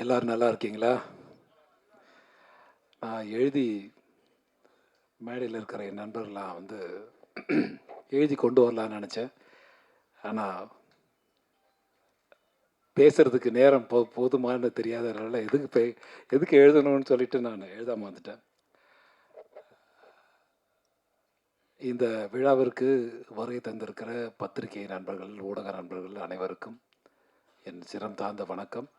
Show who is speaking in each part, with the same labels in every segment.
Speaker 1: எல்லாரும் நல்லா இருக்கீங்களா? நான் எழுதி மேடையில் இருக்கிற என் நண்பர்களாம் எழுதி கொண்டு வரலான்னு நினச்சேன். ஆனால் பேசுறதுக்கு நேரம் போதுமானு தெரியாதனால எதுக்கு எழுதணும்னு சொல்லிட்டு நான் எழுதாமல் வந்துட்டேன். இந்த விழாவிற்கு வருகை தந்திருக்கிற பத்திரிகை நண்பர்கள், ஊடக நண்பர்கள் அனைவருக்கும் என் சிரம் தாழ்ந்த வணக்கம்.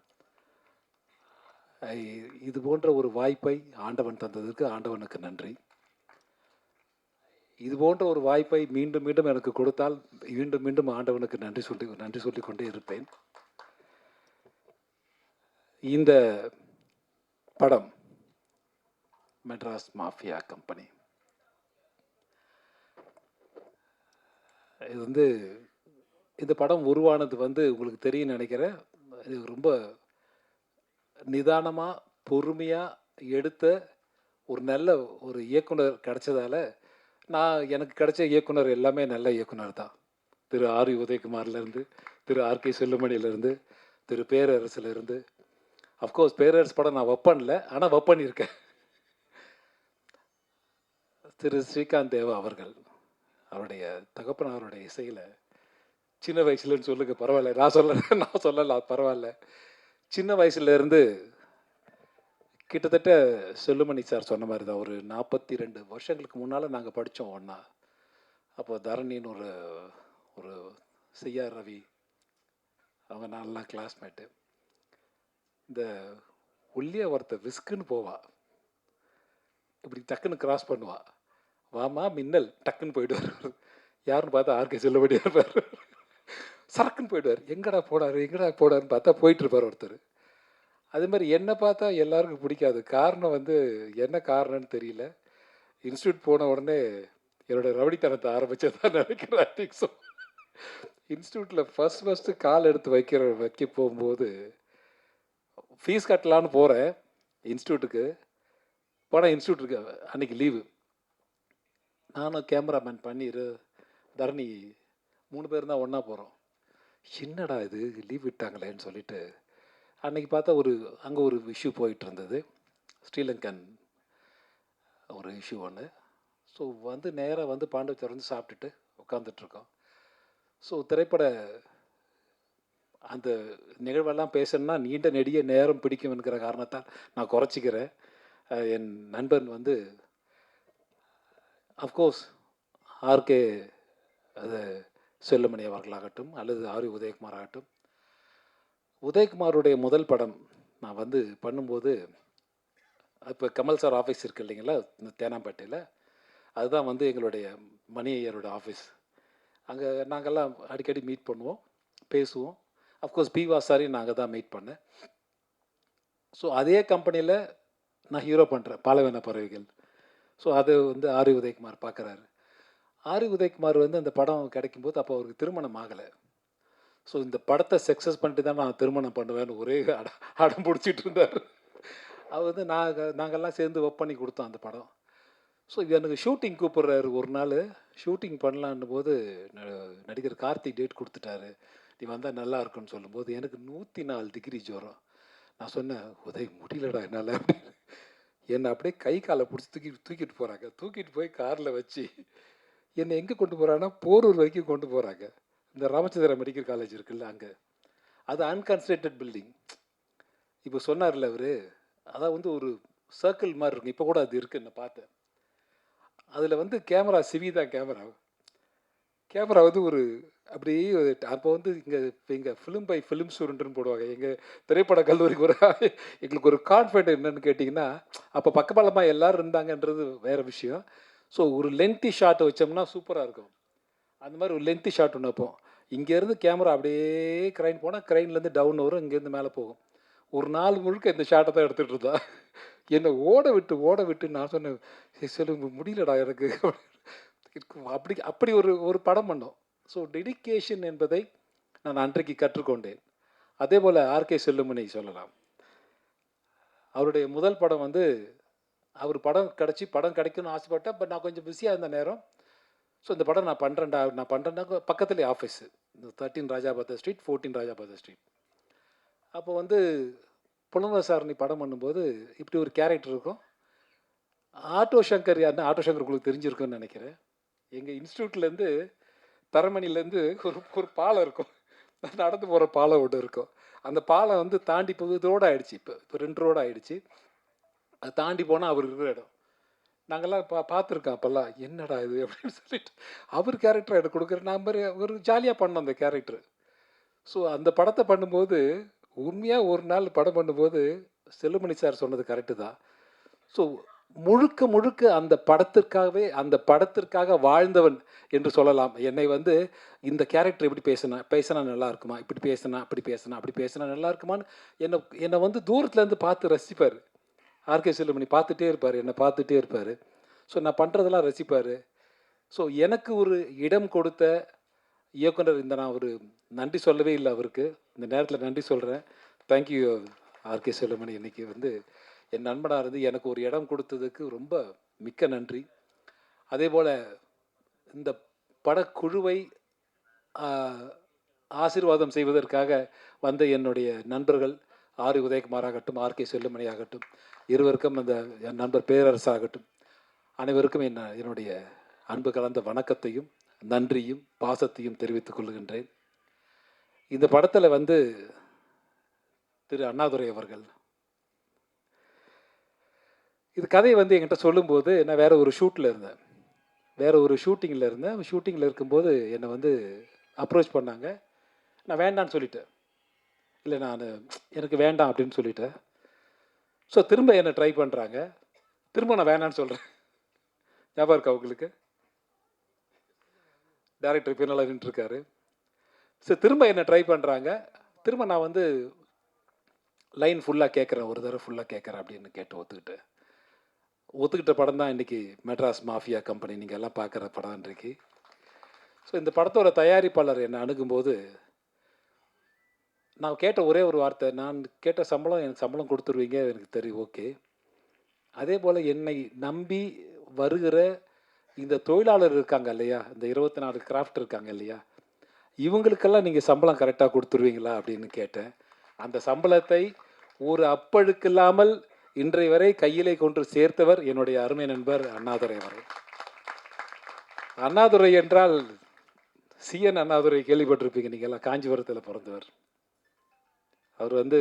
Speaker 1: இது போன்ற ஒரு வாய்ப்பை ஆண்டவன் தந்ததற்கு ஆண்டவனுக்கு நன்றி. இது போன்ற ஒரு வாய்ப்பை மீண்டும் மீண்டும் எனக்கு கொடுத்தால் மீண்டும் மீண்டும் ஆண்டவனுக்கு நன்றி சொல்லிக் கொண்டே இருப்பேன். இந்த படம் மெட்ராஸ் மாஃபியா கம்பெனி. இது இந்த படம் உருவானது உங்களுக்கு தெரியும் நினைக்கிறேன். இது ரொம்ப நிதானமாக பொறுமையாக எடுத்த ஒரு நல்ல ஒரு இயக்குனர் கிடைச்சதால, எனக்கு கிடைச்ச இயக்குனர் எல்லாமே நல்ல இயக்குனர் தான். திரு ஆர் உதயகுமார்லேருந்து, திரு ஆர்கே செல்லுமணியிலேருந்து, திரு பேரரசுலேருந்து. அஃப்கோர்ஸ் பேரரசு படம் நான் வைப்பேன்ல, ஆனால் வைப்பண்ணிருக்கேன். திரு ஸ்ரீகாந்த் தேவா அவர்கள், அவருடைய தகப்பனாருடைய இசையில் சின்ன வயசுலன்னு சொல்லுங்க, பரவாயில்ல, நான் சொல்லலை பரவாயில்ல. சின்ன வயசுலேருந்து கிட்டத்தட்ட செல்லுமணி சார் சொன்ன மாதிரி தான், ஒரு 42 வருஷங்களுக்கு முன்னால் நாங்கள் படித்தோம் ஒன்றா. அப்போ தரணின்னு ஒரு ஒரு சிஆர் ரவி, அவங்க நான்லாம் கிளாஸ்மேட்டு. இந்த ஒல்லியாக ஒருத்த விஸ்குன்னு போவா, இப்படி டக்குன்னு கிராஸ் பண்ணுவா, வாமா மின்னல், டக்குன்னு போயிடுவார். யாருன்னு பார்த்தா ஆர்கே செல்லுமணி இருப்பார். சரக்குன்னு போயிடுவார். எங்கடா போடாருன்னு பார்த்தா போயிட்டுருப்பார் ஒருத்தர். அதே மாதிரி என்னை பார்த்தா எல்லாருக்கும் பிடிக்காது. காரணம் என்ன காரணம்னு தெரியல. இன்ஸ்டியூட் போன உடனே என்னோட ரவுடித்தனத்தை ஆரம்பித்ததான் நினைக்கிறேன். I think so. இன்ஸ்டியூட்டில் ஃபஸ்ட்டு கால் எடுத்து வைக்க போகும்போது ஃபீஸ் கட்டலான்னு போகிறேன் இன்ஸ்டியூட்டுக்கு. போனால் இன்ஸ்டியூட்டுக்கு அன்றைக்கி லீவு. நானும் கேமராமேன் பண்ணிரு தரணி 3 பேர் தான் ஒன்றா போகிறோம். என்னடா இது லீவ் விட்டாங்களேன்னு சொல்லிட்டு அன்றைக்கி பார்த்தா அங்கே ஒரு இஷ்யூ போயிட்டு இருந்தது, ஸ்ரீலங்கன் ஒரு இஷ்யூ ஒன்று. ஸோ நேராக பாண்டிச்சேரி சாப்பிட்டுட்டு உட்காந்துட்ருக்கோம். ஸோ திரைப்பட அந்த நிகழ்வெல்லாம் பேசணுன்னா நீண்ட நெடிய நேரம் பிடிக்கும்ங்கிற காரணத்தால் நான் குறைச்சிக்கிறேன். என் நண்பன் அஃப்கோர்ஸ் ஆர்கே அது செல்லுமணி அவர்களாகட்டும் அல்லது ஆர் உதயகுமார் ஆகட்டும். உதயகுமாருடைய முதல் படம் நான் பண்ணும்போது, இப்போ கமல் சார் ஆஃபீஸ் இருக்குது இல்லைங்களா, இந்த தேனாம்பேட்டையில், அதுதான் எங்களுடைய மணி ஐயரோட ஆஃபீஸ். அங்கே நாங்கள்லாம் அடிக்கடி மீட் பண்ணுவோம், பேசுவோம். அஃப்கோர்ஸ் பிவா சாரையும் நாங்கள் தான் மீட் பண்ணேன். ஸோ அதே கம்பெனியில் நான் ஹீரோ பண்ணுறேன், பாலைவன பறவைகள். ஸோ அது ஆர் உதயகுமார் பார்க்குறாரு. ஆர் உதயகுமார் அந்த படம் கிடைக்கும்போது அப்போ அவருக்கு திருமணம் ஆகலை. ஸோ இந்த படத்தை சக்ஸஸ் பண்ணிட்டு தான் நான் திருமணம் பண்ணுவேன்னு ஒரே அடம் பிடிச்சிட்டு இருந்தார். அவர் நாங்கள்லாம் சேர்ந்து ஒர்க் பண்ணி கொடுத்தோம் அந்த படம். ஸோ எனக்கு ஷூட்டிங் கூப்பிட்றாரு ஒரு நாள். ஷூட்டிங் பண்ணலான்னு போது நடிகர் கார்த்திக் டேட் கொடுத்துட்டாரு, நீ வந்தால் நல்லா இருக்குன்னு சொல்லும்போது எனக்கு 104 டிகிரி ஜுரம். நான் சொன்னேன், உதவி முடியலடா என்னால் அப்படின்னு. என்னை அப்படியே கை காலை பிடிச்சி தூக்கிட்டு போகிறாங்க. தூக்கிட்டு போய் காரில் வச்சு என்னை எங்கே கொண்டு போகிறாங்கன்னா போரூர் வரைக்கும் கொண்டு போகிறாங்க. இந்த ராமச்சந்திரா மெடிக்கல் காலேஜ் இருக்குல்ல, அங்கே. அது அன்கன்ஸ்ட்ரக்டட் பில்டிங். இப்போ சொன்னார்ல அவர், அதான் ஒரு சர்க்கிள் மாதிரி இருக்கும். இப்போ கூட அது இருக்குன்னு பார்த்தேன். அதில் கேமரா சிவிதான் கேமரா ஒரு அப்படியே அப்போ இங்கே ஃபிலிம் பை ஃபிலிம் ஸ்டூடெண்ட்னு போடுவாங்க. எங்கள் திரைப்பட கல்லூரிக்கு எங்களுக்கு ஒரு கான்ஃபிடென்ட் என்னன்னு கேட்டிங்கன்னா, அப்போ பக்கபலமாக எல்லோரும் இருந்தாங்கன்றது வேறு விஷயம். ஸோ ஒரு லென்த்தி ஷாட் வச்சோம்னா சூப்பராக இருக்கும். அந்த மாதிரி ஒரு லென்த்தி ஷாட் ஒன்று வைப்போம். இங்கேருந்து கேமரா அப்படியே க்ரைன் போனால் க்ரைன்லேருந்து டவுன் வரும், இங்கேருந்து மேலே போகும். ஒரு நாள் முழுக்க இந்த ஷாட்டை தான் எடுத்துகிட்டு இருந்தா. என்னை ஓட விட்டு நான் சொன்னேன், சொல்லுங்க முடியலடா எனக்கு அப்படி ஒரு படம் பண்ணோம். ஸோ டெடிக்கேஷன் என்பதை நான் அன்றைக்கு கற்றுக்கொண்டேன். அதே போல் ஆர்கே செல்லுமணி சொல்லலாம். அவருடைய முதல் படம் அவர் படம் கிடைக்கும்னு ஆசைப்பட்டேன். பட் நான் கொஞ்சம் பிஸியாக இருந்த நேரம். ஸோ இந்த படம் நான் பண்ணுறேன்னா பக்கத்துலேயே ஆஃபீஸு, 13 ராஜாபாத ஸ்ட்ரீட், 14 ராஜாபாத ஸ்ட்ரீட். அப்போ புலவர் சாரணி படம் பண்ணும்போது இப்படி ஒரு கேரக்டர் இருக்கும். ஆட்டோ சங்கர் யாருன்னா, ஆட்டோ சங்கர் உங்களுக்கு தெரிஞ்சிருக்கும்னு நினைக்கிறேன். எங்கள் இன்ஸ்டியூட்லேருந்து தரமணிலேருந்து ஒரு ஒரு பாலம் இருக்கும். நடந்து போகிற பாலம் ஒன்று இருக்கும். அந்த பாலம் வந்து தாண்டி போய் ரோடு ஆகிடுச்சு. இப்போ 2 ரோடு ஆகிடுச்சு. அதை தாண்டி போனால் அவர் இருக்கிற இடம். நாங்கள்லாம் பார்த்துருக்கோம் அப்போல்லாம். என்னடா இது அப்படின்னு சொல்லிட்டு அவர் கேரக்டர் எனக்கு கொடுக்குற நம்பர் ஒரு ஜாலியாக பண்ணோம் அந்த கேரக்டர். ஸோ அந்த படத்தை பண்ணும்போது உண்மையாக ஒரு நாள் படம் பண்ணும்போது செல்லுமணி சார் சொன்னது கரெக்டு தான். ஸோ முழுக்க முழுக்க அந்த படத்திற்காக வாழ்ந்தவன் என்று சொல்லலாம். என்னை வந்து இந்த கேரக்டர் எப்படி பேசினா நல்லா இருக்குமா, இப்படி பேசினா அப்படி பேசினா நல்லா இருக்குமான்னு என்னை வந்து தூரத்துலேருந்து பார்த்து ரசிப்பார். ஆர்கே செல்லுமணி பார்த்துட்டே இருப்பார், என்னை பார்த்துட்டே இருப்பார். ஸோ நான் பண்ணுறதெல்லாம் ரசிப்பார். ஸோ எனக்கு ஒரு இடம் கொடுத்த இயக்குனர், நான் ஒரு நன்றி சொல்லவே இல்லை அவருக்கு. இந்த நேரத்தில் நன்றி சொல்கிறேன். Thank you RK Chellumani. இன்றைக்கி வந்து என் நண்பனாக இருந்து எனக்கு ஒரு இடம் கொடுத்ததுக்கு ரொம்ப மிக்க நன்றி. அதே போல் இந்த படக்குழுவை ஆசீர்வாதம் செய்வதற்காக வந்த என்னுடைய நண்பர்கள் ஆர் உதயகுமார் ஆகட்டும், ஆர்கே செல்லுமணி ஆகட்டும், இருவருக்கும் அந்த என் நண்பர் பேரரசு ஆகட்டும், அனைவருக்கும் என்னுடைய அன்பு கலந்த வணக்கத்தையும் நன்றியும் பாசத்தையும் தெரிவித்துக் கொள்கின்றேன். இந்த படத்தில் வந்து திரு அண்ணாதுரை அவர்கள் இது கதையை வந்து என்கிட்ட சொல்லும்போது, நான் வேறு ஒரு ஷூட்டில் இருந்தேன், ஷூட்டிங்கில் இருக்கும்போது என்னை வந்து அப்ரோச் பண்ணாங்க. நான் வேண்டான்னு சொல்லிட்டேன். இல்லை எனக்கு வேண்டாம் அப்படின்னு சொல்லிட்டேன். ஸோ திரும்ப என்னை ட்ரை பண்ணுறாங்க. திரும்ப நான் வேண்டான்னு சொல்கிறேன். ஞாபகம் இருக்கா உங்களுக்கு? டேரக்டர் பின்னால் நின்றுருக்காரு. ஸோ திரும்ப என்னை ட்ரை பண்ணுறாங்க. திரும்ப நான் வந்து லைன் ஃபுல்லாக கேட்குறேன், ஒரு தடவை ஃபுல்லாக கேட்குறேன் அப்படின்னு கேட்டு ஒத்துக்கிட்ட படம் தான் இன்றைக்கி மெட்ராஸ் மாஃபியா கம்பெனி நீங்கள் எல்லாம் பார்க்குற படம் இன்றைக்கி. ஸோ இந்த படத்தோட தயாரிப்பாளர் என்னை அணுகும்போது நான் கேட்ட ஒரே ஒரு வார்த்தை, நான் கேட்ட சம்பளம் எனக்கு சம்பளம் கொடுத்துருவீங்க, எனக்கு தெரியும், ஓகே. அதே போல் என்னை நம்பி வருகிற இந்த தொழிலாளர் இருக்காங்க இல்லையா, இந்த 24 கிராஃப்ட் இருக்காங்க இல்லையா, இவங்களுக்கெல்லாம் நீங்கள் சம்பளம் கரெக்டாக கொடுத்துருவீங்களா அப்படின்னு கேட்டேன். அந்த சம்பளத்தை ஒரு அப்பழுக்கு இல்லாமல் இன்றைய வரை கையிலே கொண்டு சேர்த்தவர் என்னுடைய அருமை நண்பர் அண்ணாதுரை அவர்கள். அண்ணாதுரை என்றால் சிஎன் அண்ணாதுரை கேள்விப்பட்டிருப்பீங்க நீங்கள் எல்லாம். காஞ்சிபுரத்தில் பிறந்தவர் அவர். வந்து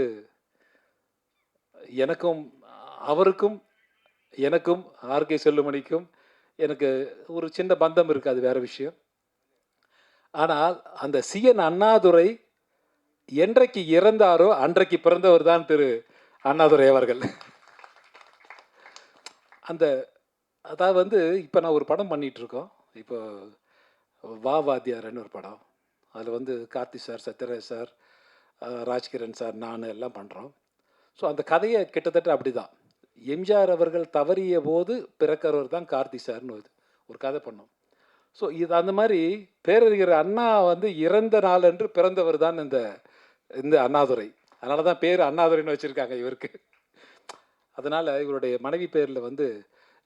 Speaker 1: அவருக்கும் எனக்கும் ஆர்கே செல்லுமணிக்கும் எனக்கு ஒரு சின்ன பந்தம் இருக்குது, அது வேற விஷயம். ஆனால் அந்த சிஎன் அண்ணாதுரை என்றைக்கு இறந்தாரோ அன்றைக்கு பிறந்தவர் தான் திரு அண்ணாதுரை அவர்கள். அதாவது வந்து இப்போ நான் ஒரு படம் பண்ணிகிட்ருக்கோம். இப்போ வா வாத்தியார்னு ஒரு படம். அதில் வந்து Karthi sir, Sathyaraj sir, Rajkiran sir, நான் எல்லாம் பண்ணுறோம். ஸோ அந்த கதையை கிட்டத்தட்ட அப்படி தான். எம்ஜிஆர் அவர்கள் தவறிய போது பிறக்கிறவர் தான் கார்த்தி சார்னு ஒரு கதை பண்ணோம். ஸோ இது அந்த மாதிரி பேரறிஞர் அண்ணா வந்து இறந்த நாள் என்று பிறந்தவர் தான் இந்த அண்ணாதுரை. அதனால தான் பேர் அண்ணாதுரைன்னு வச்சுருக்காங்க இவருக்கு. அதனால் இவருடைய மனைவி பேரில் வந்து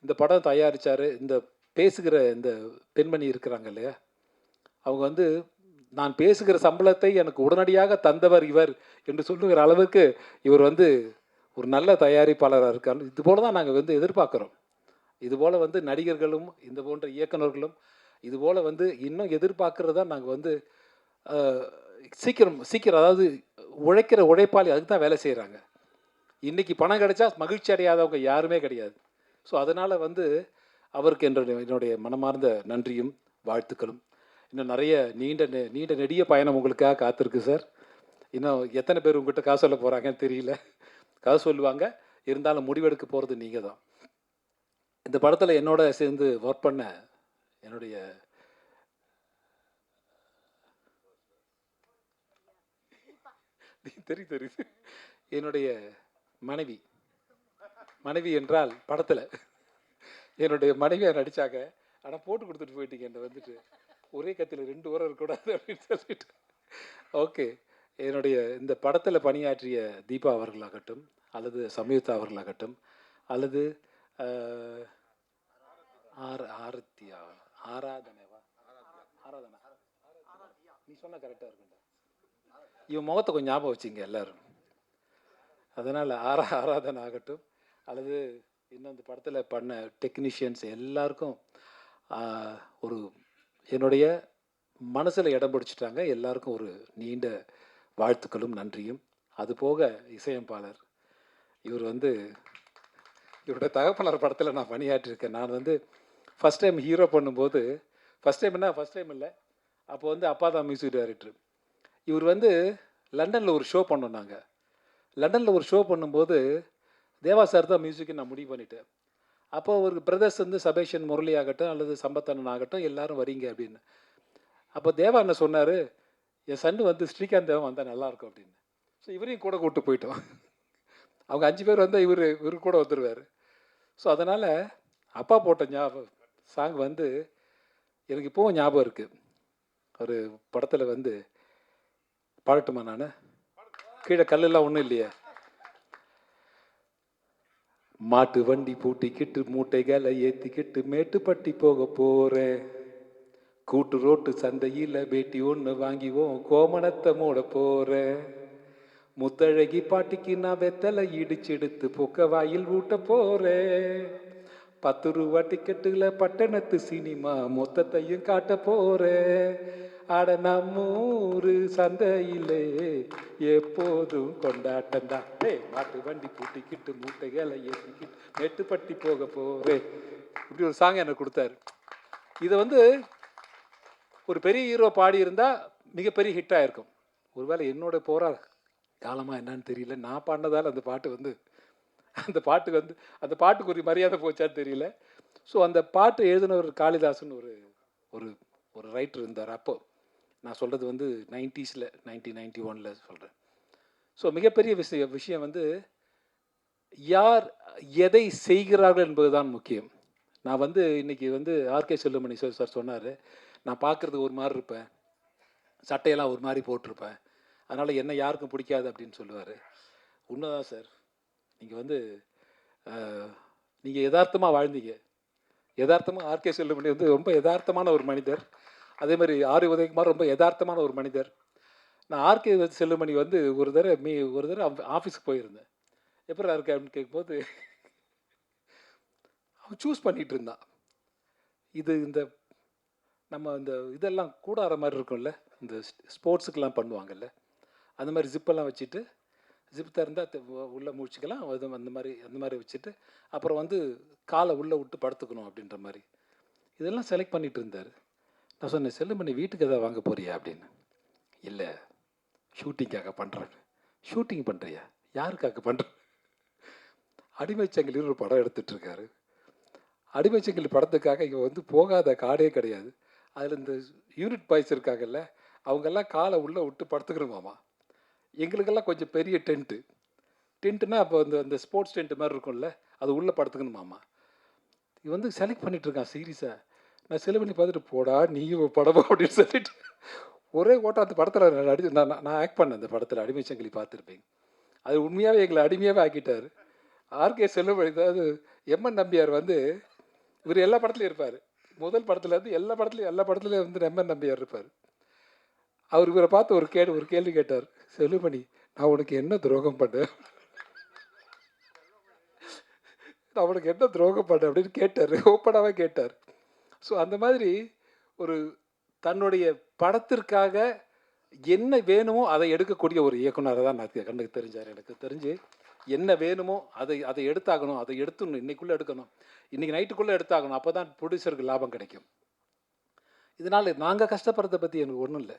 Speaker 1: இந்த படம் தயாரித்தார். இந்த பேசுகிற இந்த பெண்மணி இருக்கிறாங்க இல்லையா, அவங்க வந்து நான் பேசுகிற சம்பளத்தை எனக்கு உடனடியாக தந்தவர் இவர் என்று சொல்லுகிற அளவுக்கு இவர் வந்து ஒரு நல்ல தயாரிப்பாளராக இருக்கார். இது போல தான் நாங்கள் வந்து எதிர்பார்க்குறோம். இதுபோல் வந்து நடிகர்களும் இந்த போன்ற இயக்குநர்களும் இதுபோல் வந்து இன்னும் எதிர்பார்க்குறது தான். நாங்கள் வந்து சீக்கிரம் அதாவது உழைக்கிற உழைப்பாளி அதுக்கு தான் வேலை செய்கிறாங்க. இன்றைக்கி பணம் கிடைச்சா மகிழ்ச்சி அடையாதவங்க யாருமே கிடையாது. ஸோ அதனால் வந்து அவருக்கு என்னுடைய மனமார்ந்த நன்றியும் வாழ்த்துக்களும். இன்னும் நிறைய நீண்ட நெடிய பயணம் உங்களுக்காக காத்திருக்கு சார். இன்னும் எத்தனை பேர் உங்கள்கிட்ட காசு சொல்ல போகிறாங்கன்னு தெரியல. காசு சொல்லுவாங்க, இருந்தாலும் முடிவெடுக்க போகிறது நீங்கள் தான். இந்த படத்தில் என்னோட சேர்ந்து ஒர்க் பண்ண என்னுடைய தெரியுது என்னுடைய மனைவி என்றால் படத்தில் என்னுடைய மனைவியை நடித்தாங்க. ஆனால் போட்டு கொடுத்துட்டு போயிட்டீங்க என்னை வந்துட்டு. ஒரே கத்தியில் 2 உரம் இருக்கக்கூடாது அப்படின்னு சொல்லிட்டு. ஓகே, என்னுடைய இந்த படத்தில் பணியாற்றிய தீபா அவர்களாகட்டும், அல்லது சம்யுக்தா அவர்களாகட்டும், அல்லது ஆராதனா நீ சொன்ன கரெக்டாக இருக்குண்டா. இவன் முகத்தை கொஞ்சம் ஞாபகம் வச்சுங்க எல்லோரும். அதனால் ஆராதனை ஆகட்டும் அல்லது இன்னும் இந்த படத்தில் பண்ண டெக்னீஷியன்ஸ் எல்லாருக்கும் ஒரு என்னுடைய மனசில் இடம் பிடிச்சிட்டாங்க. எல்லாருக்கும் ஒரு நீண்ட வாழ்த்துக்களும் நன்றியும். அதுபோக இசையமைப்பாளர் இவர் வந்து இவருடைய தகப்பனார் படத்தில் நான் பணியாற்றியிருக்கேன். நான் வந்து ஃபஸ்ட் டைம் ஹீரோ பண்ணும்போது ஃபஸ்ட் டைம் இல்லை, அப்போ வந்து அப்பா தான் மியூசிக் டைரக்டர். இவர் வந்து லண்டனில் ஒரு ஷோ பண்ணோம். நாங்கள் லண்டனில் ஒரு ஷோ பண்ணும்போது தேவா சார் தான் மியூசிக்கு நான் முடிவு பண்ணிட்டேன். அப்போ ஒரு பிரதர்ஸ் வந்து சபேஷன் முரளி ஆகட்டும் அல்லது சம்பத்தனன் ஆகட்டும் எல்லாரும் வரீங்க அப்படின்னு. அப்போ தேவா என்ன சொன்னார், என் சன்னு வந்து ஸ்ரீகாந்த் தேவன் வந்தால் நல்லாயிருக்கும் அப்படின்னு. ஸோ இவரையும் கூட கூப்பிட்டு போயிட்டோம். அவங்க 5 பேர் வந்தால் இவர் கூட வந்துடுவார். ஸோ அதனால் அப்பா போட்ட சாங் வந்து எனக்கு இப்போவும் ஞாபகம் இருக்குது. ஒரு படத்தில் வந்து பாடட்டுமா? நான் கீழே கல்லெல்லாம் ஒன்றும் இல்லையே. மாட்டு வண்டி பூட்டிக்கிட்டு மூட்டைகளை ஏற்றிக்கிட்டு மேட்டுப்பட்டி போக போகிறேன். கூட்டு ரோட்டு சந்தையில் பேட்டி ஒன்று வாங்கிவோம் கோமணத்தை மூட போகிறேன். முத்தழகி பாட்டிக்கு நான் வெத்தலை இடிச்செடுத்து பொக்க வாயில் ஊட்ட போகிறேன். 10 ரூபா டிக்கெட்டுல பட்டணத்து சினிமா மொத்தத்தையும் காட்ட போகிறேன். ஆட நம்மூரு சந்தையிலே எப்போதும் கொண்டாட்டந்தா. மாட்டு வண்டி பூட்டிக்கிட்டு மூட்டைகளை ஏற்றிக்கிட்டு மேட்டுப்பட்டி போக போகிறேன். இப்படி ஒரு சாங் எனக்கு கொடுத்தாரு. இதை வந்து ஒரு பெரிய ஹீரோ பாடியிருந்தால் மிகப்பெரிய ஹிட்டாக இருக்கும். ஒருவேளை என்னோட போகிற காலமாக என்னன்னு தெரியல, நான் பாடினதால் அந்த பாட்டுக்கு ஒரு மரியாதை போச்சான்னு தெரியல. ஸோ அந்த பாட்டு எழுதினவர் காளிதாசன் ஒரு ஒரு ஒரு ரைட்டர் இருந்தார். அப்போ நான் சொல்கிறது வந்து 90s 1991 சொல்கிறேன். ஸோ மிகப்பெரிய விஷயம் வந்து யார் எதை செய்கிறார்கள் என்பது தான் முக்கியம். நான் வந்து இன்றைக்கி வந்து ஆர்கே செல்லுமணி சார் சொன்னார், நான் பார்க்குறதுக்கு ஒரு மாதிரி இருப்பேன், சட்டையெல்லாம் ஒரு மாதிரி போட்டிருப்பேன், அதனால் என்ன யாருக்கும் பிடிக்காது அப்படின்னு சொல்லுவார். உண்மைதான் சார். நீங்கள் வந்து நீங்கள் யதார்த்தமாக வாழ்ந்தீங்க. யதார்த்தமாக ஆர்கே செல்லுமணி வந்து ரொம்ப யதார்த்தமான ஒரு மனிதர். அதே மாதிரி ஆர் உதயகுமார் ரொம்ப யதார்த்தமான ஒரு மனிதர். நான் ஆர்கே செல்லுமணி வந்து ஒரு தடவை ஆஃபீஸுக்கு போயிருந்தேன். எப்படி இருக்கு அப்படின்னு கேட்கும்போது அவன் சூஸ் பண்ணிகிட்டு இருந்தான். இந்த நம்ம இந்த இதெல்லாம் கூடார மாதிரி இருக்கும்ல, இந்த ஸ்போர்ட்ஸுக்கெல்லாம் பண்ணுவாங்கல்ல, அந்த மாதிரி ஜிப்பெல்லாம் வச்சுட்டு ஜிப் திறந்தால் உள்ளே முடிச்சுக்கலாம், அது அந்த மாதிரி வச்சுட்டு அப்புறம் வந்து காலை உள்ளே விட்டு படுத்துக்கணும் அப்படின்ற மாதிரி இதெல்லாம் செலக்ட் பண்ணிகிட்டு இருந்தார். நான் சொன்னேன், செல்லுமணி வீட்டுக்கு எதாவது வாங்க போறியா அப்படின்னு. இல்லை, ஷூட்டிங்காக பண்ணுறேன். ஷூட்டிங் பண்ணுறியா? யாருக்காக பண்ணுறேன்? அடிமைச்சங்கிலி ஒரு படம் எடுத்துகிட்ருக்காரு. அடிமைச்சங்கிலி படத்துக்காக இங்கே வந்து போகாத காடே கிடையாது. அதில் இந்த யூனிட் பாய்ஸ் இருக்காங்கல்ல, அவங்கெல்லாம் காலை உள்ளே விட்டு படுத்துக்கணுமாமா. எங்களுக்கெல்லாம் கொஞ்சம் பெரிய டென்ட்டுனா அப்போ அந்த ஸ்போர்ட்ஸ் டென்ட்டு மாதிரி இருக்கும்ல, அது உள்ளே படுத்துக்கணுமாமா. இது வந்து செலக்ட் பண்ணிகிட்ருக்கான் சீரியஸாக. நான் செலக்ட் பண்ணி பார்த்துட்டு, போடா நீயும் படமா அப்படின்னு சொல்லிட்டு ஒரே ஓட்டம் அந்த படத்தில் நான் ஆக்ட் பண்ணேன். அந்த படத்தில் அடிமைச்சங்கிலி பார்த்துருப்பேங்க. அது உண்மையாகவே எங்களை அடிமையாகவே ஆக்கிட்டார். ஆர்கே செல்லுமணி. அதாவது எம்என் நம்பியார் வந்து இவர் எல்லா படத்துலையும் இருப்பார். முதல் படத்தில் வந்து எல்லா படத்துலையும் வந்து எம்என் நம்பியார் இருப்பார். அவர் இவரை பார்த்து ஒரு கேள்வி கேட்டார், செல்லுமணி நான் உனக்கு என்ன துரோகம் பண்ணேன், நான் உனக்கு என்ன துரோகம் பண்ணேன் அப்படின்னு கேட்டார். ஓப்பனாகவே கேட்டார். ஸோ அந்த மாதிரி ஒரு தன்னுடைய படத்திற்காக என்ன வேணுமோ அதை எடுக்கக்கூடிய ஒரு இயக்குனரை தான் நான் கண்ணுக்கு தெரிஞ்சார். எனக்கு தெரிஞ்சு என்ன வேணுமோ அதை எடுத்தாகணும், அதை எடுத்துடணும், இன்றைக்குள்ளே எடுக்கணும், இன்றைக்கி நைட்டுக்குள்ளே எடுத்தாகணும். அப்போ தான் ப்ரொடியூசருக்கு லாபம் கிடைக்கும். இதனால் நாங்கள் கஷ்டப்படுறதை பற்றி எனக்கு ஒன்றும் இல்லை.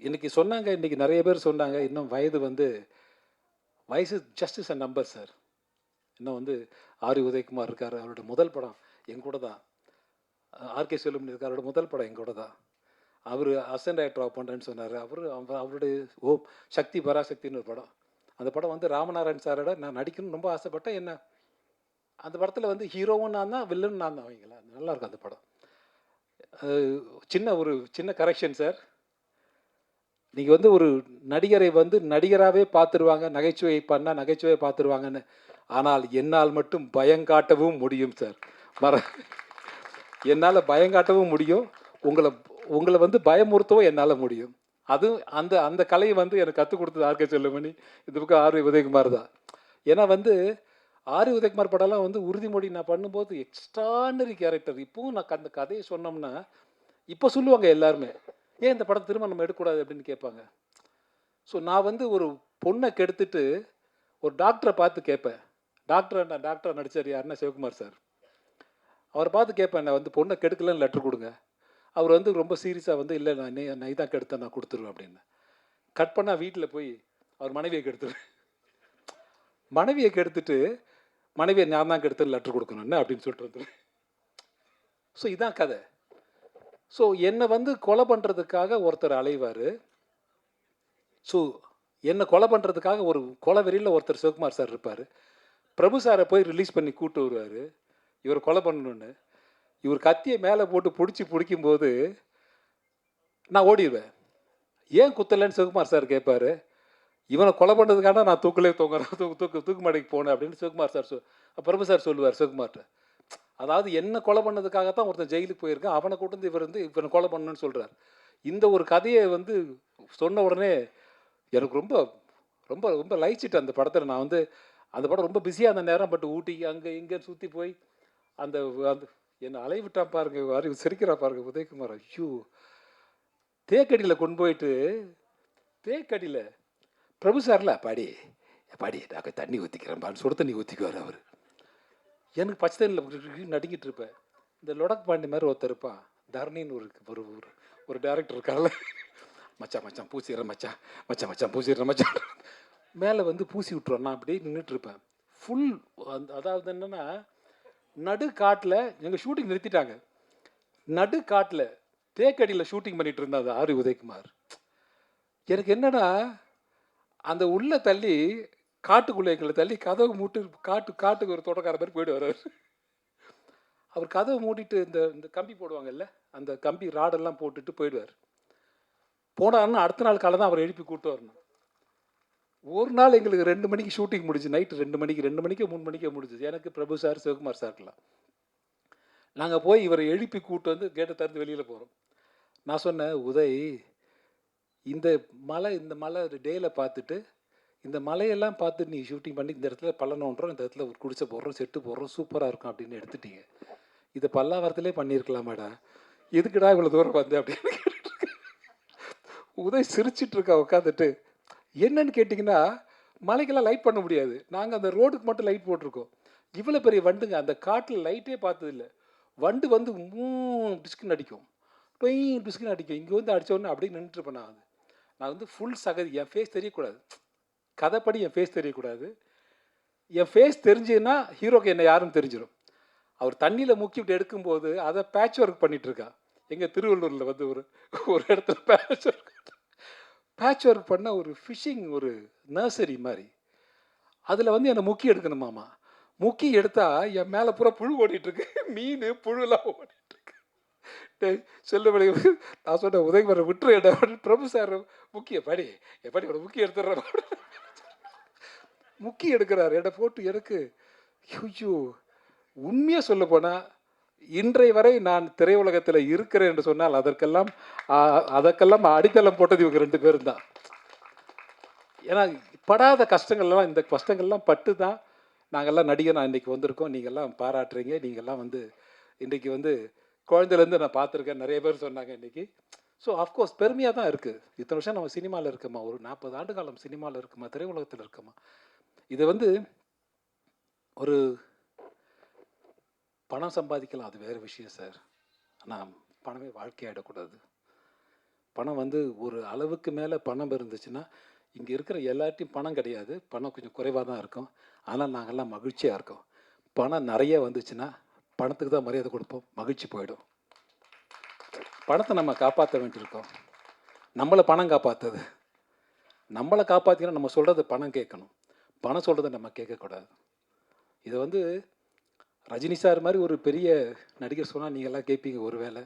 Speaker 1: இன்றைக்கி சொன்னாங்க, இன்றைக்கி நிறைய பேர் சொன்னாங்க, இன்னும் வயசு just is a number sir. இன்னும் வந்து ஆர் உதயகுமார் இருக்கார், அவரோட முதல் படம் எங்கூட தான். ஆர்கே செல்லுமணி இருக்கார், அவரோட முதல் படம் எங்கூட தான். அவர் அசிஸ்டன்ட் டைரக்டராக பண்ணுறேன்னு சொன்னார். அவருடைய சக்தி பராசக்தின்னு ஒரு படம். அந்த படம் வந்து ராமநாராயண் சாரோட நான் நடிக்கணும்னு ரொம்ப ஆசைப்பட்டேன். என்ன அந்த படத்தில் வந்து ஹீரோவும் நான் தான், வில்லனும் நான் தான். அவங்களா நல்லாயிருக்கும் அந்த படம். சின்ன கரெக்ஷன் சார். நீங்கள் வந்து ஒரு நடிகரை வந்து நடிகராகவே பார்த்துருவாங்க, நகைச்சுவை பண்ணால் நகைச்சுவையை பார்த்துருவாங்கன்னு. ஆனால் என்னால் மட்டும் பயங்காட்டவும் முடியும் சார். என்னால் பயங்காட்டவும் முடியும், உங்களை வந்து பயமுறுத்தவும் என்னால் முடியும். அதுவும் அந்த அந்த கலையை வந்து எனக்கு கற்றுக் கொடுத்தது ஆர்கே செல்லுமணி, இந்த பக்கம் ஆர்வி உதயகுமார் தான். ஏன்னா வந்து ஆர்வி உதயகுமார் படம்லாம் வந்து உறுதிமொழி நான் பண்ணும்போது எக்ஸ்ட்ரானரி கேரக்டர். இப்பவும் நான் அந்த கதையை சொன்னோம்னா இப்போ சொல்லுவாங்க எல்லாருமே, ஏன் இந்த படம் திரும்ப நம்ம எடுக்கக்கூடாது அப்படின்னு கேட்பாங்க. ஸோ நான் வந்து ஒரு பொண்ணை கெடுத்துட்டு ஒரு டாக்டரை பார்த்து கேட்பேன். டாக்டரை நடித்தார் யாருன்னா சிவகுமார் சார். அவரை பார்த்து கேட்பேன், நான் வந்து பொண்ணை கெடுக்கலன்னு லெட்டர் கொடுங்க. அவர் வந்து ரொம்ப சீரியஸாக வந்து இல்லை நான் தான் கெடுத்தேன், நான் கொடுத்துருவேன் அப்படின்னு. கட் பண்ணால் வீட்டில் போய் அவர் மனைவியை கெடுத்துருவேன். மனைவியை கெடுத்துட்டு மனைவியை நான் தான் கெடுத்து லெட்டர் கொடுக்கணும்னு அப்படின்னு சொல்லிட்டு வந்துடுவேன். ஸோ இதான் கதை. ஸோ என்னை வந்து கொலை பண்ணுறதுக்காக ஒருத்தர் அலைவார். ஸோ என்னை கொலை பண்ணுறதுக்காக ஒரு கொலை வெறியில் ஒருத்தர் சிவகுமார் சார் இருப்பார். பிரபு சாரை போய் ரிலீஸ் பண்ணி கூப்பிட்டு வருவார் இவர் கொலை பண்ணணுன்னு. இவர் கத்தியை மேலே போட்டு பிடிக்கும்போது நான் ஓடிடுவேன். ஏன் குத்தலைன்னு சிவகுமார் சார் கேட்பார். இவனை கொலை பண்ணுறதுக்காக நான் தூக்கிலே தூங்குறேன், தூக்கு மாடிக்கு போனேன் அப்படின்னு சிவகுமார் சார் பிரபு சார் சொல்லுவார் சிவகுமார்கிட்ட. அதாவது என்ன கொலை பண்ணதுக்காகத்தான் ஒருத்தன் ஜெயிலுக்கு போயிருக்கான், அவனை கூட்டு வந்து இவனை கொலை பண்ணணும்னு சொல்கிறார். இந்த ஒரு கதையை வந்து சொன்ன உடனே எனக்கு ரொம்ப ரொம்ப ரொம்ப லைச்சிட்டு அந்த படத்தில். நான் வந்து அந்த படம் ரொம்ப பிஸியாக அந்த நேரம், பட் ஊட்டி அங்கே இங்கே சுற்றி போய் அந்த அந்த என்னை அலைவிட்டான் பாருங்க, அறிவு சிரிக்கிறா பாருங்க உதயகுமார். ஐயோ, தேக்கடியில் கொண்டு போயிட்டு தேக்கடியில் பிரபு சார்ல பாடி பாடி நான் தண்ணி ஊற்றிக்கிறேன்பான்னு சுட தண்ணி ஊற்றிக்குவார் அவர். எனக்கு பச்சை தண்ணியில் நடுங்கிட்டு இருப்பேன். இந்த லொடக் பாண்டி மாதிரி ஒருத்தர் இருப்பான், தரணின்னு ஒரு ஒரு டேரக்டர் இருக்கார்ல, மச்சான் பூசிடுறேன் மச்சான் பூசிடுறேன் மச்சான் மேலே வந்து பூசி விட்டுருவான். நான் அப்படியே நின்றுட்டுருப்பேன் ஃபுல். அதாவது என்னென்னா, நடு காட்டில் எங்கள் ஷூட்டிங் நிறுத்திட்டாங்க. நடு காட்டில் தேக்கடியில் ஷூட்டிங் பண்ணிகிட்டு இருந்தாங்க ஆர்வி உதயகுமார். எனக்கு என்னென்னா, அந்த உள்ளே தள்ளி காட்டுக்குள்ளே எங்களை தள்ளி கதவு மூட்டு காட்டுக்கு ஒரு தோட்டக்கார மாதிரி போயிடுவார் அவர் கதவை மூடிட்டு இந்த கம்பி போடுவாங்கல்ல, அந்த கம்பி ராடெல்லாம் போட்டுட்டு போயிடுவார். போனாருன்னா அடுத்த நாள் காலை தான் அவர் எழுப்பி கூப்பிட்டு வரணும். ஒரு நாள் எங்களுக்கு 2 மணிக்கு ஷூட்டிங் முடிஞ்சு, நைட்டு 2 மணிக்கு 3 மணிக்கே முடிஞ்சுது. எனக்கு பிரபு சார் சிவகுமார் சார்க்கலாம். நாங்கள் போய் இவரை எழுப்பி கூப்பிட்டு வந்து கேட்டை திறந்து வெளியில் போகிறோம். நான் சொன்னேன், உதய் இந்த மலை டேயில் பார்த்துட்டு இந்த மலையெல்லாம் பார்த்து நீ ஷூட்டிங் பண்ணி இந்த இடத்துல பள்ளம் நோண்டுறோம், இந்த இடத்துல ஒரு குடிசை போடுறோம், செட்டு போடுறோம், சூப்பராக இருக்கும் அப்படின்னு எடுத்துட்டீங்க. இதை பல்லாவரத்திலே பண்ணியிருக்கலாமாடா, எதுக்குடா இவ்வளோ தூரம் வந்து அப்படின்னு உதய் சிரிச்சிட்டு இருக்கா உட்காந்துட்டு. என்னன்னு கேட்டிங்கன்னா, மலைக்கெல்லாம் லைட் பண்ண முடியாது, நாங்கள் அந்த ரோடுக்கு மட்டும் லைட் போட்டிருக்கோம். இவ்வளோ பெரிய வண்டுங்க, அந்த காட்டில் லைட்டே பார்த்ததில்லை. வண்டு வந்து டிஸ்குன்னு அடிக்கும், டிஸ்குன்னு அடிக்கும். இங்கே வந்து அடித்தோடனே அப்படியே நின்றுட்டுருப்பேன். நான் வந்து ஃபுல் சகதி, என் ஃபேஸ் தெரியக்கூடாது, கதைப்படி என் ஃபேஸ் தெரியக்கூடாது. என் ஃபேஸ் தெரிஞ்சுன்னா ஹீரோக்கு என்ன யாருன்னு தெரிஞ்சிடும். அவர் தண்ணியில் முக்கி விட்டு எடுக்கும்போது அதை பேட்ச் ஒர்க் பண்ணிகிட்ருக்கா. எங்கள் திருவள்ளூரில் வந்து ஒரு இடத்துல பேட்ச் ஒர்க் பண்ண ஒரு ஃபிஷ்ஷிங் ஒரு நர்சரி மாதிரி, அதில் வந்து என்னை முக்கி எடுக்கணுமாமா. முக்கி எடுத்தால் என் மேலே பூரா புழு ஓடிட்டுருக்கு, மீன் புழுலாம் ஓடிட்டுருக்கு. செல்லுபடி நான் சொன்னேன், உதயகுமாரை விட்டுரு என்ன அப்படின்னு. பிரபு சார் முக்கிய படி எப்படி ஒரு முக்கிய எடுத்துடுறேன், முக்கி எடுக்கிறார் என்னை போட்டு. எனக்கு ஐயோ, உண்மையாக சொல்ல போனால் இன்றைய வரை நான் திரையுலகத்தில் இருக்கிறேன் என்று சொன்னால் அதற்கெல்லாம் அடித்தளம் போட்டது இவங்க 2 பேரும் தான். ஏன்னா படாத கஷ்டங்கள்லாம், இந்த கஷ்டங்கள்லாம் பட்டு தான் நாங்கள்லாம் நடிகர் நான் இன்றைக்கி வந்திருக்கோம். நீங்கள்லாம் பாராட்டுறீங்க. நீங்கள்லாம் வந்து இன்றைக்கி வந்து குழந்தைலேருந்து நான் பார்த்துருக்கேன், நிறைய பேர் சொன்னாங்க இன்றைக்கி. ஸோ ஆஃப்கோர்ஸ் பெருமையாக தான் இருக்குது. இத்தனை வருஷம் நம்ம சினிமாவில் இருக்கோமா, ஒரு 40 ஆண்டு காலம் சினிமாவில் இருக்குமா, திரையுலகத்தில் இருக்கோமா. இது வந்து ஒரு பணம் சம்பாதிக்கலாம், அது வேறு விஷயம் சார். ஆனால் பணமே வாழ்க்கையாகிடக்கூடாது. பணம் வந்து ஒரு அளவுக்கு மேலே பணம் இருந்துச்சுன்னா, இங்கே இருக்கிற எல்லார்ட்டையும் பணம் கிடையாது, பணம் கொஞ்சம் குறைவாக தான் இருக்கும். ஆனால் நாங்கள்லாம் மகிழ்ச்சியாக இருக்கோம். பணம் நிறைய வந்துச்சுன்னா பணத்துக்கு தான் மரியாதை கொடுப்போம், மகிழ்ச்சி போயிடும். பணத்தை நம்ம காப்பாற்ற வேண்டியிருக்கோம். நம்மளை பணம் காப்பாற்றுது. நம்மளை காப்பாற்றினா நம்ம சொல்கிறது பணம் கேட்கணும், பணம் சொல்கிறத நம்ம கேட்கக்கூடாது. இதை வந்து ரஜினி சார் மாதிரி ஒரு பெரிய நடிகர் சொன்னால் நீங்கள்லாம் கேட்பீங்க, ஒரு வேளை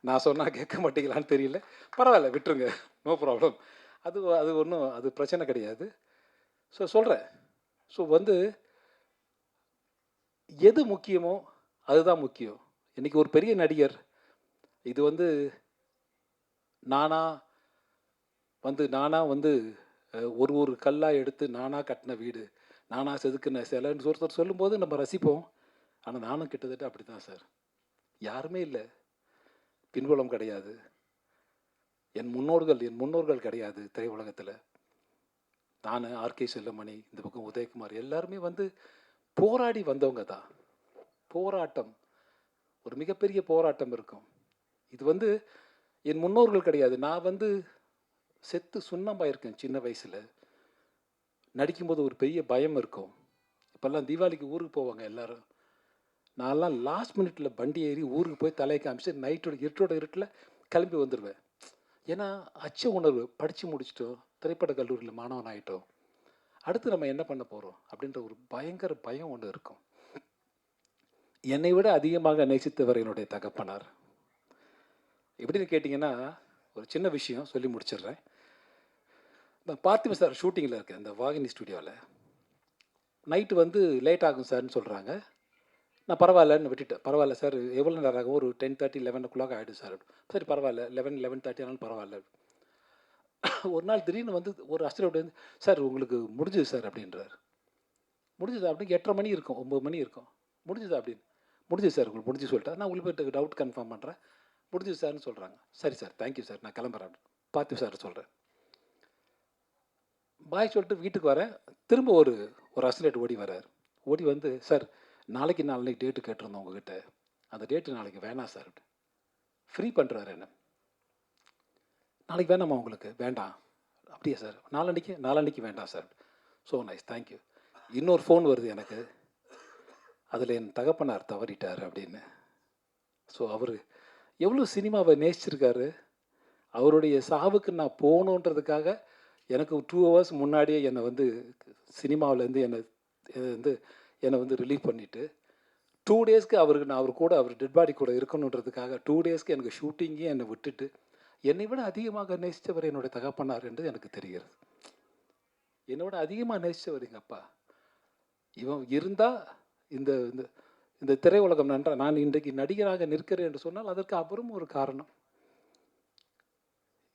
Speaker 1: நான் சொன்னால் கேட்க மாட்டீங்களான்னு தெரியல. பரவாயில்ல, விட்டுருங்க, நோ ப்ராப்ளம். அது ஒன்றும் அது பிரச்சனை கிடையாது. ஸோ சொல்கிறேன். ஸோ வந்து எது முக்கியமோ அதுதான் முக்கியம். இன்றைக்கி ஒரு பெரிய நடிகர், இது வந்து நானா வந்து நானாக வந்து ஒரு ஒரு கல்லாக எடுத்து நானாக கட்டின வீடு, நானாக செதுக்கின சிலைன்னு ஒருத்தர் சொல்லும்போது நம்ம ரசிப்போம். ஆனால் நானும் கிட்டத்தட்ட அப்படி தான் சார். யாருமே இல்லை, பின்புலம் கிடையாது, என் முன்னோர்கள் கிடையாது திரையுலகத்தில். நான், ஆர்கே செல்லுமணி, இந்த பக்கம் உதயகுமார், எல்லாருமே வந்து போராடி வந்தவங்க தான். போராட்டம், ஒரு மிகப்பெரிய போராட்டம் இருக்கும். இது வந்து என் முன்னோர்கள் கிடையாது. நான் வந்து செத்து சுண்ணமாயிருக்கேன் சின்ன வயசில். நடிக்கும்போது ஒரு பெரிய பயம் இருக்கும். இப்போல்லாம் தீபாவளிக்கு ஊருக்கு போவாங்க எல்லாரும். நான்லாம் லாஸ்ட் மினிட்ல வண்டி ஏறி ஊருக்கு போய் தலையை காமிச்சு இருட்டோட இருட்டில் கிளம்பி வந்துடுவேன். ஏன்னா அச்ச உணர்வு, படித்து முடிச்சிட்டோம், திரைப்பட கல்லூரியில் மாணவன் ஆகிட்டோம், அடுத்து நம்ம என்ன பண்ண போகிறோம் அப்படின்ற ஒரு பயங்கர பயம் ஒன்று இருக்கும். என்னை விட அதிகமாக நேசித்தவர் என்னுடைய தகப்பனார். எப்படின்னு கேட்டிங்கன்னா, ஒரு சின்ன விஷயம் சொல்லி முடிச்சிடுறேன். நான் பார்த்திபன் சார் ஷூட்டிங்கில் இருக்கேன் இந்த வாகினி ஸ்டுடியோவில். நைட்டு வந்து லேட் ஆகும் சார்னு சொல்கிறாங்க. நான் பரவாயில்லன்னு விட்டுட்டேன். பரவாயில்ல சார், எவ்வளோ நேரம் ஆகும்? ஒரு 10:30 11 ஆகிடும் சார். சரி பரவாயில்ல, 11:30 ஆனாலும் பரவாயில்ல. ஒரு நாள் திடீர்னு வந்து ஒரு அசிஸ்டன்ட் வந்து, சார் உங்களுக்கு முடிஞ்சுது சார் அப்படின்றார். முடிஞ்சுது அப்படின்னு 8:30 மணி இருக்கும், 9 மணி இருக்கும். முடிஞ்சுது அப்படின்னு. முடிஞ்சுது சார், உங்களுக்கு முடிஞ்சு சொல்லிட்டேன். நான் உங்களுக்கு டவுட் கன்ஃபார்ம் பண்ணுறேன். முடிஞ்சுது சார்னு சொல்கிறாங்க. சரி சார், தேங்க்யூ சார், நான் கிளம்புறேன். பார்த்து சார் சொல்கிறேன். பாய் சொல்லிட்டு வீட்டுக்கு வரேன். திரும்ப ஒரு அசிஸ்டன்ட் ஓடி வர்றார். ஓடி வந்து, சார் நாளைக்கு டேட்டு கேட்டிருந்தோம் உங்ககிட்ட, அந்த டேட்டு நாளைக்கு வேணாம் சார். ஃப்ரீ பண்ணுறாரு என்ன. நாளைக்கு வேணாமா உங்களுக்கு? வேண்டாம். அப்படியா சார், நாளான்னைக்கு வேண்டாம் சார். So nice, thank you. இன்னொரு ஃபோன் வருது எனக்கு, அதில் என் தகப்பனார் தவறிட்டார் அப்படின்னு. ஸோ அவர் எவ்வளோ சினிமாவை நேசிச்சிருக்காரு. அவருடைய சாவுக்கு நான் போகணுன்றதுக்காக எனக்கு 2 ஹவர்ஸ் முன்னாடியே என்னை வந்து சினிமாவிலேருந்து என்னை வந்து ரிலீவ் பண்ணிவிட்டு 2 டேஸ்க்கு அவர் டெட் பாடி கூட இருக்கணுன்றதுக்காக 2 டேஸ்க்கு எனக்கு ஷூட்டிங்கே என்னை விட்டுட்டு, என்னை விட அதிகமாக நேசித்தவர் என்னுடைய தகப்பனார் என்று எனக்கு தெரிகிறது. என்னை விட அதிகமாக நேசித்தவர் எங்கள் அப்பா. இவன் இருந்தால் இந்த இந்த இந்த திரையுலகம் நான் இன்றைக்கு நடிகராக நிற்கிறேன் என்று சொன்னால் அதற்கு அப்புறம் ஒரு காரணம்.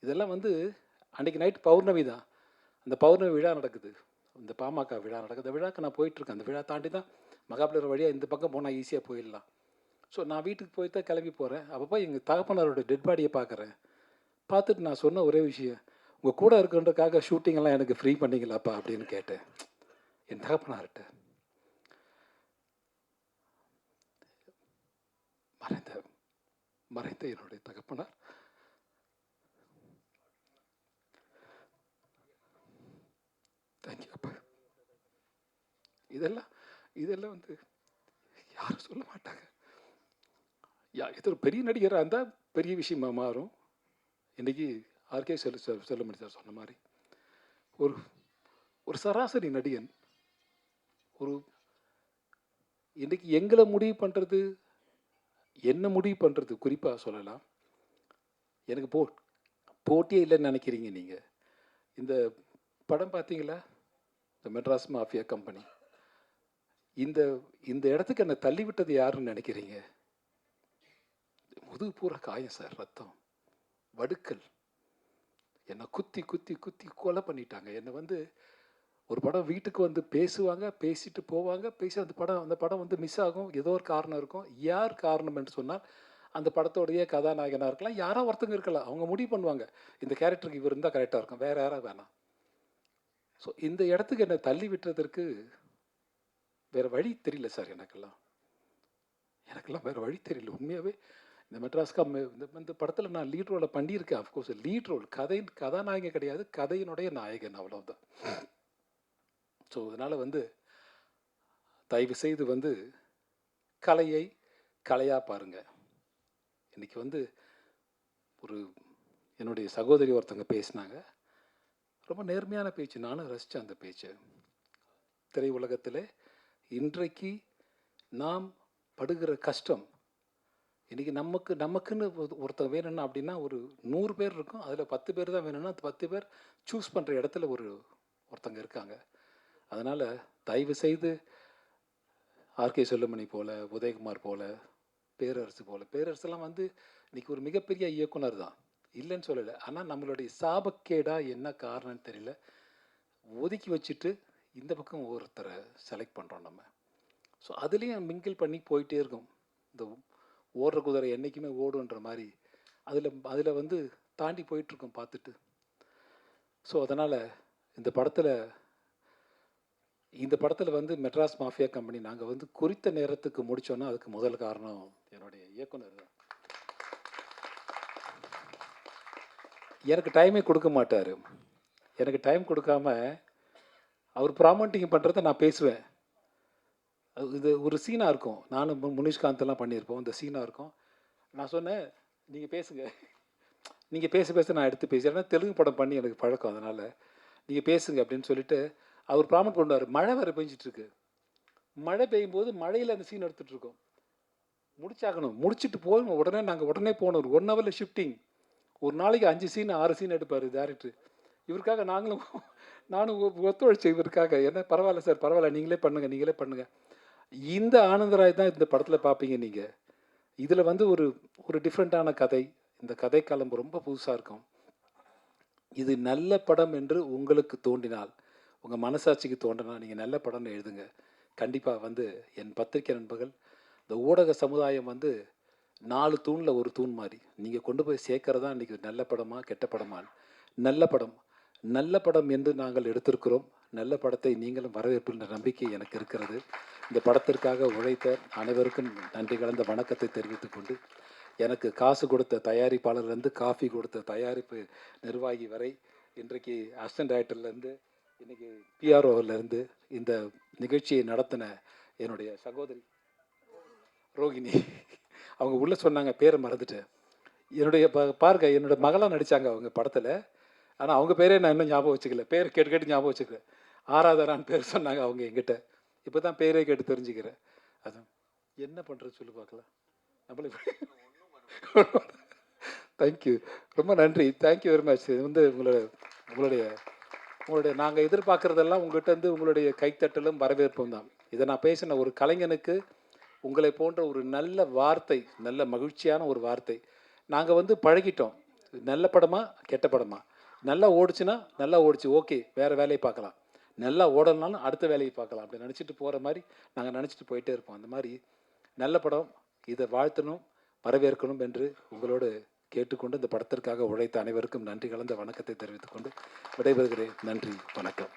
Speaker 1: இதெல்லாம் வந்து அன்றைக்கி நைட் பௌர்ணமி தான். அந்த பௌர்ணமி விழா நடக்குது, இந்த பாமக விழா நடக்குது. அந்த விழாக்கு நான் போயிட்டுருக்கேன். அந்த விழா தாண்டி தான் மகாபலிபுரம் வழியாக இந்த பக்கம் போனால் ஈஸியாக போயிடலாம். ஸோ நான் வீட்டுக்கு போய் தான் கிளம்பி போகிறேன். அப்போ எங்கள் தகப்பனாரோட டெட் பாடியை பார்க்குறேன். பார்த்துட்டு நான் சொன்ன ஒரே விஷயம், உங்கள் கூட இருக்குன்றதுக்காக ஷூட்டிங்கெல்லாம் எனக்கு ஃப்ரீ பண்ணிங்களாப்பா அப்படின்னு கேட்டேன் என் தகப்பனார்கிட்ட. மறைந்த என்னுடைய தகப்பனார் தேங்க்யூ அப்பா. இதெல்லாம் வந்து யாரும் சொல்ல மாட்டாங்க. இது ஒரு பெரிய நடிகராக இருந்தால் பெரிய விஷயமா மாறும். இன்றைக்கி ஆர்கே செல்லுமணி சார் சொன்ன மாதிரி ஒரு சராசரி நடிகன் இன்றைக்கி எங்களை முடிவு பண்ணுறது, என்ன முடிவு பண்ணுறது குறிப்பாக சொல்லலாம். எனக்கு போட்டியே இல்லைன்னு நினைக்கிறீங்க நீங்கள். இந்த படம் பார்த்தீங்களா, இந்த மெட்ராஸ் மாஃபியா கம்பெனி, இந்த இடத்துக்கு என்னை தள்ளிவிட்டது யாருன்னு நினைக்கிறீங்க? முதுகு பூரா காயம் சார், ரத்தம், வடுக்கல், என்னை குத்தி குத்தி குத்தி கொலை பண்ணிட்டாங்க. என்னை வந்து ஒரு படம் வீட்டுக்கு வந்து பேசுவாங்க, பேசிட்டு போவாங்க, அந்த படம் வந்து மிஸ் ஆகும். ஏதோ ஒரு காரணம் இருக்கும். யார் காரணம் என்று சொன்னால் அந்த படத்தோடைய கதாநாயகனாக இருக்கலாம், யாரோ ஒருத்தங்க இருக்கலாம். அவங்க முடிவு பண்ணுவாங்க, இந்த கேரக்டருக்கு இவர் இருந்தால் கரெக்டாக இருக்கும், வேறு யாராவது வேணாம். ஸோ இந்த இடத்துக்கு என்னை தள்ளி விட்டுறதற்கு வேறு வழி தெரியல சார். எனக்கெல்லாம் வேறு வழி தெரியல உண்மையாகவே. இந்த இந்த படத்தில் நான் லீட் ரோலை பண்ணியிருக்கேன். அஃப்கோர்ஸ் லீட் ரோல், கதாநாயகன் கிடையாது, கதையினுடைய நாயகன், அவ்வளோதான். ஸோ அதனால் வந்து தயவு செய்து வந்து கலையை கலையாக பாருங்கள். இன்றைக்கி வந்து என்னுடைய சகோதரி ஒருத்தங்க பேசினாங்க, ரொம்ப நேர்மையான பேச்சு, நானும் ரசித்தேன் அந்த பேச்சு. திரை உலகத்தில் இன்றைக்கு நாம் படுகிற கஷ்டம், இன்றைக்கி நமக்குன்னு ஒருத்தர் வேணும்னா அப்படின்னா ஒரு 100 பேர் இருக்கும், அதில் 10 பேர் தான் வேணும்னா 10 பேர் சூஸ் பண்ணுற இடத்துல ஒருத்தங்க இருக்காங்க. அதனால் தயவு செய்து ஆர்கே செல்லுமணி போல், உதயகுமார் போல், பேரரசெல்லாம் வந்து இன்றைக்கி ஒரு மிகப்பெரிய இயக்குனர் தான். இல்லைன்னு சொல்லலை. ஆனால் நம்மளுடைய சாபக்கேடா என்ன காரணம்னு தெரியல. ஒதுக்கி வச்சுட்டு இந்த பக்கம் ஒருத்தரை செலக்ட் பண்ணுறோம் நம்ம. ஸோ அதுலேயும் மிங்கிள் பண்ணி போயிட்டே இருக்கும். இந்த ஓடுற குதிரை என்றைக்குமே ஓடுன்ற மாதிரி அதில் வந்து தாண்டி போயிட்டுருக்கோம் பார்த்துட்டு. ஸோ அதனால் இந்த படத்தில் வந்து மெட்ராஸ் மாஃபியா கம்பெனி நாங்கள் வந்து குறித்த நேரத்துக்கு முடித்தோன்னா அதுக்கு முதல் காரணம் என்னுடைய இயக்குனர் தான். எனக்கு டைமே கொடுக்க மாட்டார். எனக்கு டைம் கொடுக்காம அவர் ப்ராமோட்டிங் பண்ணுறத நான் பேசுவேன். இது ஒரு சீனாக இருக்கும். நானும் முனிஷ்காந்தெல்லாம் பண்ணியிருப்போம். இந்த சீனாக இருக்கும். நான் சொன்னேன், நீங்கள் பேசுங்க, நீங்கள் பேச நான் எடுத்து பேசுகிறேன். ஏன்னா தெலுங்கு படம் பண்ணி எனக்கு பழக்கம், அதனால் நீங்கள் பேசுங்க அப்படின்னு சொல்லிட்டு அவர் ப்ராமோட் பண்ணுவார். மழை வேறு பெஞ்சிட்ருக்கு. மழை பெய்யும்போது மழையில் அந்த சீன் எடுத்துகிட்ருக்கோம். முடிச்சாகணும். முடிச்சுட்டு போகணும். உடனே போகணும். ஒரு 1 ஹவரில் ஷிஃப்டிங். ஒரு நாளைக்கு 5 சீன் 6 சீன் எடுப்பார் டேரக்டர். இவருக்காக நானும் ஒத்துழைச்சேன் இவருக்காக. என்ன பரவாயில்ல சார், பரவாயில்ல, நீங்களே பண்ணுங்கள். இந்த ஆனந்தராய் தான் இந்த படத்தில் பார்ப்பீங்க நீங்கள். இதில் வந்து ஒரு டிஃப்ரெண்ட்டான கதை. இந்த கதை காலம் ரொம்ப புதுசாக இருக்கும். இது நல்ல படம் என்று உங்களுக்கு தோன்றினால், உங்கள் மனசாட்சிக்கு தோன்றினால் நீங்கள் நல்ல படம்னு எழுதுங்க. கண்டிப்பாக வந்து என் பத்திரிகை நண்பர்கள், இந்த ஊடக சமுதாயம் வந்து 4 தூணில் ஒரு தூண் மாதிரி நீங்கள் கொண்டு போய் சேர்க்கறதா இன்றைக்கி நல்ல படமா கெட்ட படமா. நல்ல படம் என்று நாங்கள் எடுத்திருக்கிறோம். நல்ல படத்தை நீங்களும் வரவேற்கின்ற நம்பிக்கை எனக்கு இருக்கிறது. இந்த படத்திற்காக உழைத்த அனைவருக்கும் நன்றி கலந்த வணக்கத்தை தெரிவித்துக் கொண்டு, எனக்கு காசு கொடுத்த தயாரிப்பாளர்லேருந்து காஃபி கொடுத்த தயாரிப்பு நிர்வாகி வரை, இன்றைக்கு அசிஸ்டன்ட் டைரக்டர்லேருந்து இன்றைக்கி பிஆர்ஓவிலேருந்து இந்த நிகழ்ச்சியை நடத்தின என்னுடைய சகோதரி ரோகிணி, அவங்க உள்ளே சொன்னாங்க, பேரை மறந்துட்டேன். என்னுடைய பாருங்க, என்னோடய மகளாக நடித்தாங்க அவங்க படத்தில். ஆனால் அவங்க பேரே நான் இன்னும் ஞாபகம் வச்சுக்கல. பேர் கேட்டு ஞாபகம் வச்சுக்கல. ஆராதரான்னு பேர் சொன்னாங்க அவங்க என்கிட்ட. இப்போ தான் பேரே கேட்டு தெரிஞ்சுக்கிறேன். அதான் என்ன பண்ணுறது சொல்லி பார்க்கலாம். நம்மளே தேங்க்யூ, ரொம்ப நன்றி. Thank you very much. இது வந்து உங்களுடைய நாங்கள் எதிர்பார்க்குறதெல்லாம் உங்கள்கிட்ட உங்களுடைய கைத்தட்டலும் வரவேற்பும் தான். இதை நான் பேசின ஒரு கலைஞனுக்கு உங்களை போன்ற ஒரு நல்ல வார்த்தை, நல்ல மகிழ்ச்சியான ஒரு வார்த்தை. நாங்கள் வந்து பழகிட்டோம். நல்ல படமா கெட்ட படமா, நல்லா ஓடிச்சுன்னா நல்லா ஓடிச்சு, ஓகே, வேறு வேலையை பார்க்கலாம். நல்லா ஓடலனாலும் அடுத்த வேலையை பார்க்கலாம். அப்படி நினச்சிட்டு போகிற மாதிரி நாங்கள் நினச்சிட்டு போயிட்டே இருப்போம். அந்த மாதிரி நல்ல படம், இதை வாழ்த்தணும், வரவேற்கணும் என்று உங்களோடு கேட்டுக்கொண்டு இந்த படத்திற்காக உழைத்த அனைவருக்கும் நன்றி கலந்த வணக்கத்தை தெரிவித்துக்கொண்டு விடைபெறுகிறேன். நன்றி, வணக்கம்.